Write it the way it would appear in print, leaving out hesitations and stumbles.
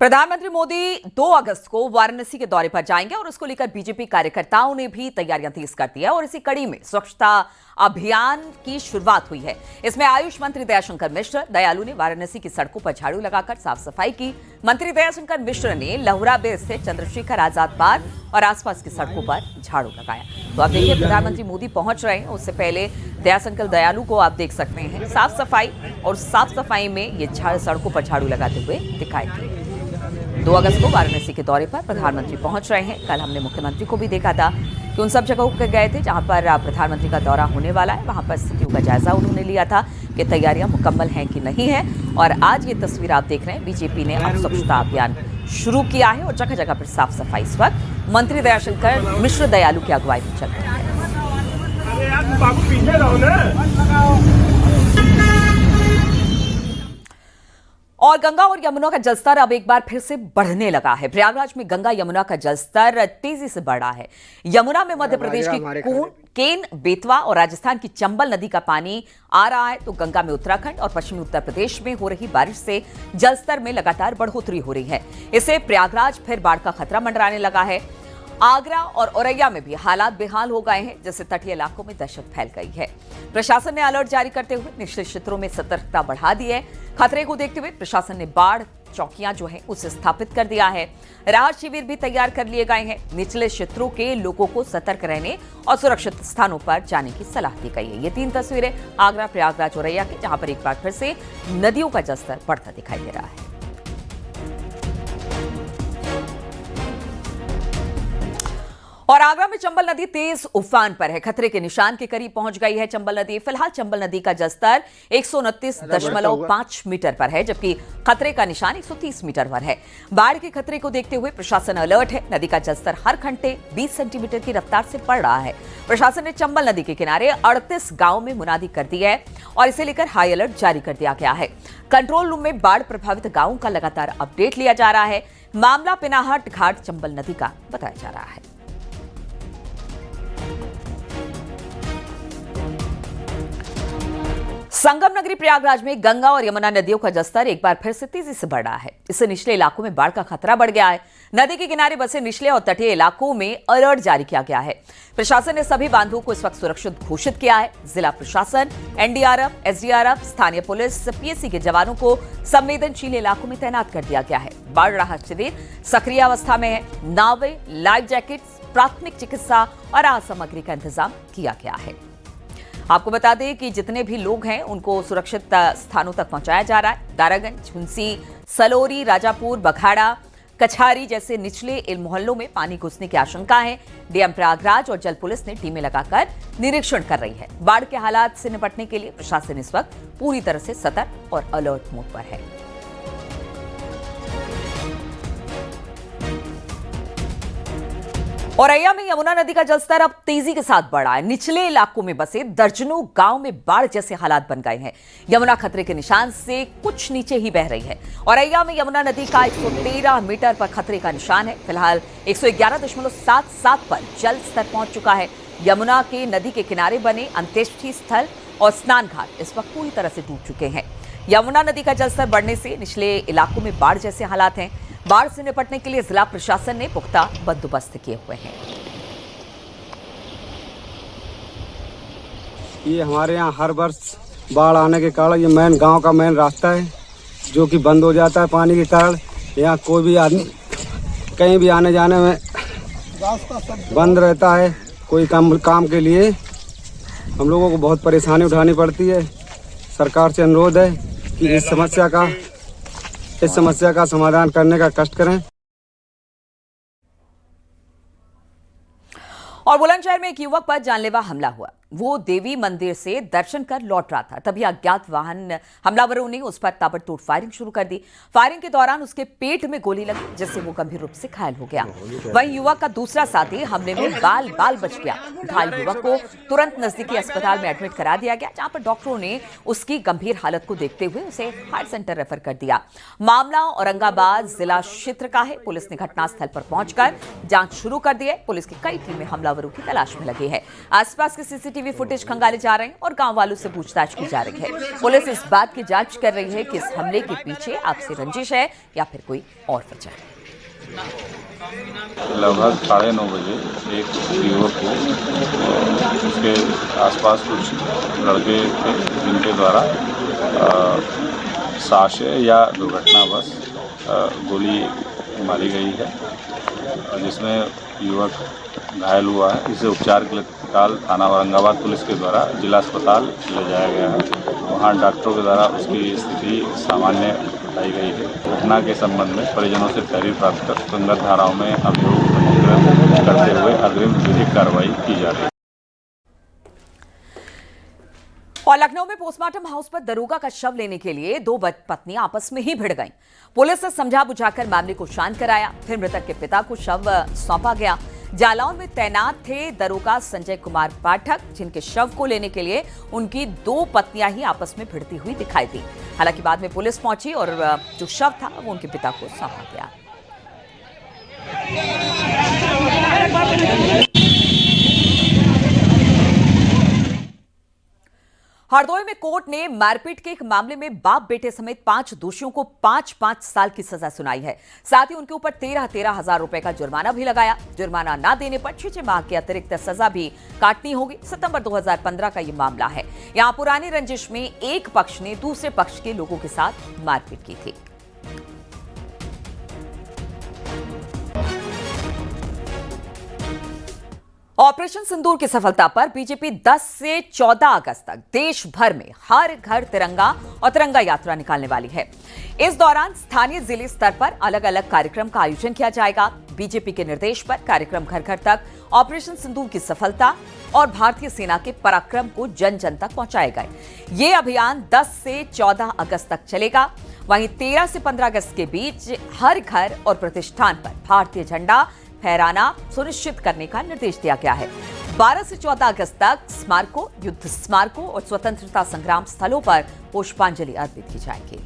प्रधानमंत्री मोदी 2 अगस्त को वाराणसी के दौरे पर जाएंगे और उसको लेकर बीजेपी कार्यकर्ताओं ने भी तैयारियां तेज कर दी है और इसी कड़ी में स्वच्छता अभियान की शुरुआत हुई है। इसमें आयुष मंत्री दयाशंकर मिश्र दयालु ने वाराणसी की सड़कों पर झाड़ू लगाकर साफ सफाई की। मंत्री दयाशंकर मिश्र ने लहुरा बेस से चंद्रशेखर आजाद पार्क और आसपास की सड़कों पर झाड़ू लगाया। तो आप देखिए, प्रधानमंत्री मोदी पहुंच रहे हैं, उससे पहले दयाशंकर दयालु को आप देख सकते हैं साफ सफाई, और साफ सफाई में ये सड़कों पर झाड़ू लगाते हुए दिखाई दिए। 2 अगस्त को वाराणसी के दौरे पर प्रधानमंत्री पहुंच रहे हैं। कल हमने मुख्यमंत्री को भी देखा था कि उन सब जगहों पर गए थे जहां पर प्रधानमंत्री का दौरा होने वाला है। वहां पर स्थितियों का जायजा उन्होंने लिया था कि तैयारियां मुकम्मल हैं कि नहीं है। और आज ये तस्वीर आप देख रहे हैं, बीजेपी ने अब स्वच्छता अभियान शुरू किया है और जगह जगह पर साफ सफाई इस वक्त मंत्री दयाशंकर मिश्र दयालु की अगुवाई में चल रही है। और गंगा और यमुना का जलस्तर अब एक बार फिर से बढ़ने लगा है। प्रयागराज में गंगा यमुना का जलस्तर तेजी से बढ़ा है। यमुना में मध्य प्रदेश की केन, बेतवा और राजस्थान की चंबल नदी का पानी आ रहा है, तो गंगा में उत्तराखंड और पश्चिमी उत्तर प्रदेश में हो रही बारिश से जलस्तर में लगातार बढ़ोतरी हो रही है। इससे प्रयागराज फिर बाढ़ का खतरा मंडराने लगा है। आगरा और औरैया में भी हालात बेहाल हो गए हैं, जिससे तटीय इलाकों में दहशत फैल गई है। प्रशासन ने अलर्ट जारी करते हुए निचले क्षेत्रों में सतर्कता बढ़ा दी है। खतरे को देखते हुए प्रशासन ने बाढ़ चौकियां जो है उसे स्थापित कर दिया है। राहत शिविर भी तैयार कर लिए गए हैं। निचले क्षेत्रों के लोगों को सतर्क रहने और सुरक्षित स्थानों पर जाने की सलाह दी गई है। ये 3 तस्वीरें आगरा, प्रयागराज, औरैया की, जहां पर एक बार फिर से नदियों का जलस्तर बढ़ता दिखाई दे रहा है। और आगरा में चंबल नदी तेज उफान पर है, खतरे के निशान के करीब पहुंच गई है चंबल नदी। फिलहाल चंबल नदी का जलस्तर 129.5 मीटर पर है, जबकि खतरे का निशान 130 मीटर पर है। बाढ़ के खतरे को देखते हुए प्रशासन अलर्ट है। नदी का जलस्तर हर घंटे 20 सेंटीमीटर की रफ्तार से बढ़ रहा है। प्रशासन ने चंबल नदी के किनारे 38 गांव में मुनादी कर दी है और इसे लेकर हाई अलर्ट जारी कर दिया गया है। कंट्रोल रूम में बाढ़ प्रभावित गांवों का लगातार अपडेट लिया जा रहा है। मामला पिनाहट घाट चंबल नदी का बताया जा रहा है। संगम नगरी प्रयागराज में गंगा और यमुना नदियों का जलस्तर एक बार फिर से तेजी से बढ़ रहा है। इससे निचले इलाकों में बाढ़ का खतरा बढ़ गया है। नदी के किनारे बसे निचले और तटीय इलाकों में अलर्ट जारी किया गया है। प्रशासन ने सभी बांधों को इस वक्त सुरक्षित घोषित किया है। जिला प्रशासन, एनडीआरएफ, एसडीआरएफ, स्थानीय पुलिस, पीएसी के जवानों को संवेदनशील इलाकों में तैनात कर दिया गया है। बाढ़ राहत शिविर सक्रिय अवस्था में है। नावे, लाइफ जैकेट्स, प्राथमिक चिकित्सा और राहत सामग्री का इंतजाम किया गया है। आपको बता दें कि जितने भी लोग हैं उनको सुरक्षित स्थानों तक पहुंचाया जा रहा है। दारागंज, झुंसी, सलोरी, राजापुर, बघाड़ा, कछारी जैसे निचले मोहल्लों में पानी घुसने की आशंका है। डीएम प्रयागराज और जल पुलिस ने टीमें लगाकर निरीक्षण कर रही है। बाढ़ के हालात से निपटने के लिए प्रशासन इस वक्त पूरी तरह से सतर्क और अलर्ट मोड पर है। औरैया में यमुना नदी का जलस्तर अब तेजी के साथ बढ़ा है। निचले इलाकों में बसे दर्जनों गांव में बाढ़ जैसे हालात बन गए हैं। यमुना खतरे के निशान से कुछ नीचे ही बह रही है। औरैया में यमुना नदी का 113 मीटर पर खतरे का निशान है। फिलहाल 111.77 पर जल स्तर पहुंच चुका है। यमुना के नदी के किनारे बने अंत्येष्टि स्थल और स्नान घाट इस वक्त पूरी तरह से टूट चुके हैं। यमुना नदी का जलस्तर बढ़ने से निचले इलाकों में बाढ़ जैसे हालात हैं। बाढ़ से निपटने के लिए जिला प्रशासन ने पुख्ता बंदोबस्त किए हुए हैं। ये हमारे यहाँ हर वर्ष बाढ़ आने के कारण ये मेन गांव का मेन रास्ता है, जो कि बंद हो जाता है पानी के कारण। यहाँ कोई भी आदमी कहीं भी आने जाने में बंद रहता है। कोई काम के लिए हम लोगों को बहुत परेशानी उठानी पड़ती है। सरकार से अनुरोध है कि इस समस्या का समाधान करने का कष्ट करें। और बुलंदशहर में एक युवक पर जानलेवा हमला हुआ। वो देवी मंदिर से दर्शन कर लौट रहा था, तभी अज्ञात वाहन हमलावरों ने उस पर ताबड़तोड़ फायरिंग शुरू कर दी। फायरिंग के दौरान उसके पेट में गोली लगी, जिससे वो गंभीर रूप से घायल हो गया। वहीं युवक का दूसरा साथी हमले में बाल बाल बच गया। घायल युवक को तुरंत नजदीकी अस्पताल में एडमिट करा दिया गया, जहां पर डॉक्टरों ने उसकी गंभीर हालत को देखते हुए उसे हार्ट सेंटर रेफर कर दिया। मामला औरंगाबाद जिला क्षेत्र का है। पुलिस ने घटनास्थल पर पहुंचकर जांच शुरू कर दी है। पुलिस की कई टीमें हमलावरों की तलाश में लगी है। आसपास के सीसीटीवी सीसीटीवी फुटेज खंगाले जा रहे हैं और गांव वालों से पूछताछ की जा रही है। पुलिस इस बात की जांच कर रही है कि इस हमले के पीछे आपसी रंजिश है या फिर कोई और वजह है। लगभग 9:30 बजे एक युवक को उसके आसपास कुछ लड़के थे जिनके द्वारा साजिश या दुर्घटनावश गोली मारी गई है, जिसमें युवक घायल हुआ है। इसे उपचार के लिए तत्काल थाना औरंगाबाद पुलिस के द्वारा जिला अस्पताल ले जाया गया है। वहाँ डॉक्टरों के द्वारा उसकी स्थिति सामान्य बताई गई है। घटना के संबंध में परिजनों से तहरीर प्राप्त कर संगत धाराओं में अभियोग पंजीकृत करते हुए अग्रिम विधिक कार्रवाई की जा रही है। और लखनऊ में पोस्टमार्टम हाउस पर दरोगा का शव लेने के लिए दो पत्नियां आपस में ही भिड़ गईं। पुलिस ने समझा बुझाकर मामले को शांत कराया, फिर मृतक के पिता को शव सौंपा गया। जालौन में तैनात थे दरोगा संजय कुमार पाठक, जिनके शव को लेने के लिए उनकी दो पत्नियां ही आपस में भिड़ती हुई दिखाई दी। हालांकि बाद में पुलिस पहुंची और जो शव था वो उनके पिता को सौंपा गया। हरदोई में कोर्ट ने मारपीट के एक मामले में बाप बेटे समेत 5 दोषियों को 5-5 साल की सजा सुनाई है। साथ ही उनके ऊपर 13-13 हजार रुपए का जुर्माना भी लगाया। जुर्माना न देने पर 6 माह की अतिरिक्त सजा भी काटनी होगी। सितंबर 2015 का ये मामला है। यहां पुरानी रंजिश में एक पक्ष ने दूसरे पक्ष के लोगों के साथ मारपीट की थी। ऑपरेशन सिंदूर की सफलता पर बीजेपी 10 से 14 अगस्त तक देश भर में हर घर तिरंगा और तिरंगा यात्रा निकालने वाली है। इस दौरान स्थानीय जिले स्तर पर अलग अलग कार्यक्रम का आयोजन किया जाएगा। बीजेपी के निर्देश पर कार्यक्रम घर घर तक ऑपरेशन सिंदूर की सफलता और भारतीय सेना के पराक्रम को जन जन तक पहुंचाएगा। ये अभियान 10 से 14 अगस्त तक चलेगा। वहीं 13 से 15 अगस्त के बीच हर घर और प्रतिष्ठान पर भारतीय झंडा फहराना सुनिश्चित करने का निर्देश दिया गया है। 12 से 14 अगस्त तक स्मारकों, युद्ध स्मारकों और स्वतंत्रता संग्राम स्थलों पर पुष्पांजलि अर्पित की जाएगी।